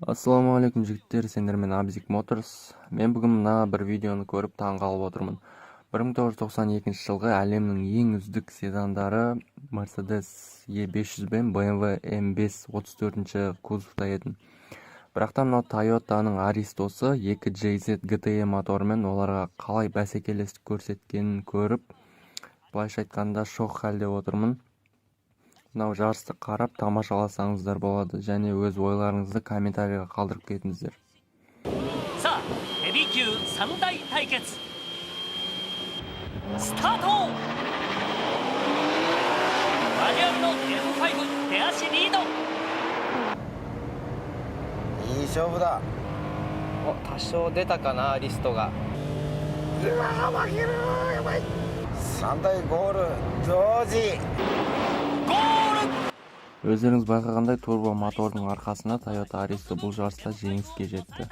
Ассаламу алейкум жігіттер, сендермен Абзик Моторс. Мен бүгін мына бір видеоны көріп таң қалып отырмын. 1992 жылғы әлемнің ең үздік седандары Mercedes E500 бен BMW M5 34-ші кузовта еді. Бірақта мынау Toyota'ның Aristo'сы 2JZ GTE моторымен оларға қалай бәсекелестік көрсеткенін көріп, былайша айтқанда шок халде отырмын. Мынау жарысты қарап тамашаласаңыздар болады, және өз ойларыңызды комментарийға қалдырып кетіңіздер. さあ、ヘビー級3大対決スタート。マニュアルの F5 手足リード。いい勝負だ。多少出たかな、リストが。うわー、負けるー、やばい。3台ゴール同時。 Өздеріңіз байқағандай турбо мотордың арқасында Toyota Aristo бұл жарыста жеңіске жетті.